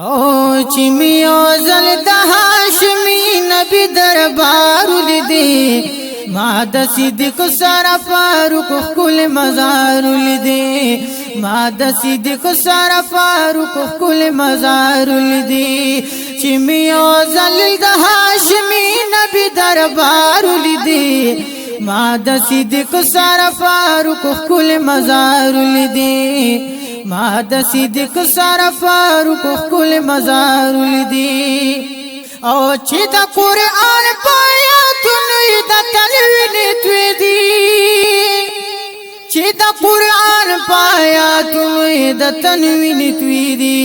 او چې می اوزل د هاشمي نبی دربار لیدي ما د صدیق سره فاروق کل مزار لیدي ما د صدیق سره فاروق کل مزار لیدي چې می اوزل د هاشمي نبی دربار لیدي ما د صدیق سره فاروق کل مزار لیدي ما د صدیق سره فاروق کل مزار لیدي او چې د قرآن پایاتونه د تلوین توی دي چې د قرآن پایاتونه د تنوین توی دي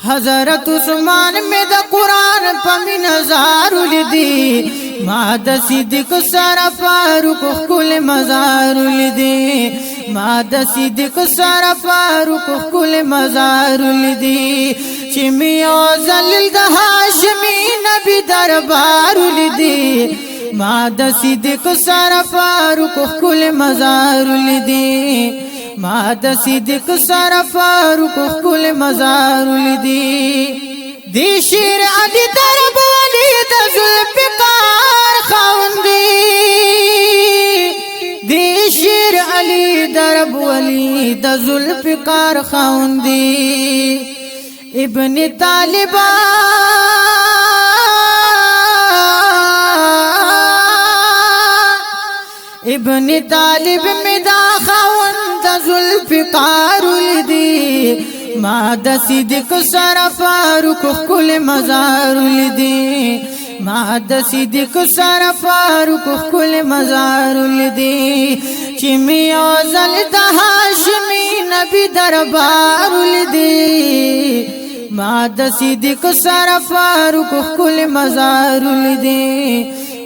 حضرت عثمان میں دا قرآن پا من نظار لیدی ما دا صدیق سارا فاروق کل مزار لیدی ما دا صدیق سارا فاروق کل مزار لیدی چی می اوزل دا هاشمی نبی دربار لیدی ما دا صدیق سارا فاروق کل مزار لیدی ما د صدیق سره فاروق کل مزار لیدي دی شیر علی درب ولی د ذوالفقار خوندي دی شیر علی درب ولی د ذوالفقار خوندي ابن طالب می دا خوند ذوالفقار لیدي ما د صدیق سره فاروق کل مزار لیدي ما د صدیق سره فاروق کل مزار لیدي چې می اوزل د هاشمي نبی دربار لیدي ما د صدیق سره فاروق کل مزار لیدي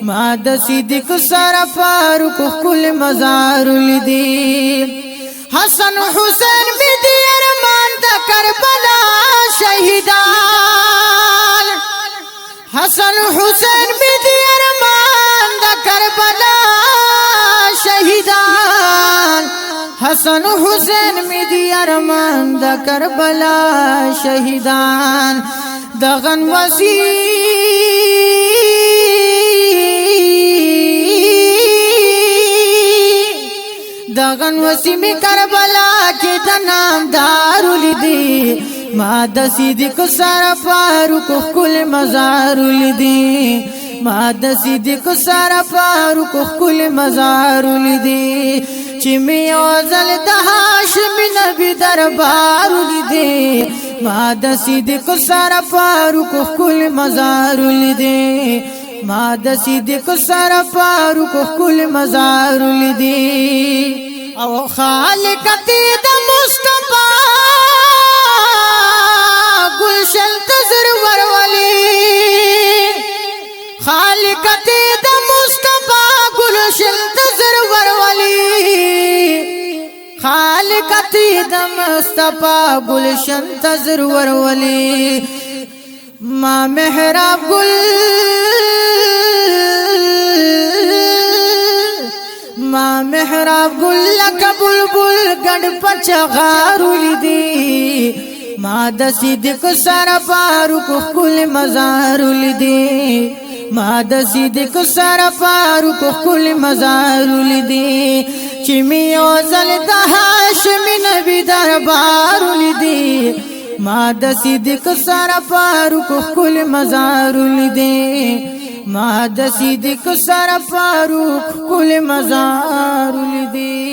ما د صدیق سره فاروق کل مزار لیدي حسن حسین می دی ارمان د کربلا شهیدان حسن حسین می دی ارمان د کربلا شهیدان حسن حسین می دی ارمان د کربلا شهیدان دغن دغن وسیم کربلا کې د نام دار لیدي ما د صدیق سره فاروق کل مزار لیدي ما د صدیق سره فاروق کل مزار لیدي چې می اوزل د هاشمي نبی دربار لیدي ما د صدیق سره فاروق کل مزار لیدي ما د صدیق سره فاروق کل مزار لیدي او خالقتی د مصطفی گلشن تزر ورولي خالقتی د مصطفی گلشن تزر ورولي خالقتی د مصطفی گلشن تزر ورولي ما محراب گل ما محراب گل لک بلبل گڑ پچغار لیدي ما د صدیق سره فاروق کل مزار لیدي ما د صدیق سره فاروق کل مزار لیدي چې می اوزل د هاشمي نبی دربار لیدي ما د صدیق سره فاروق کل مزار لیدي ما د صدیق سره فاروق کل مزار لیدي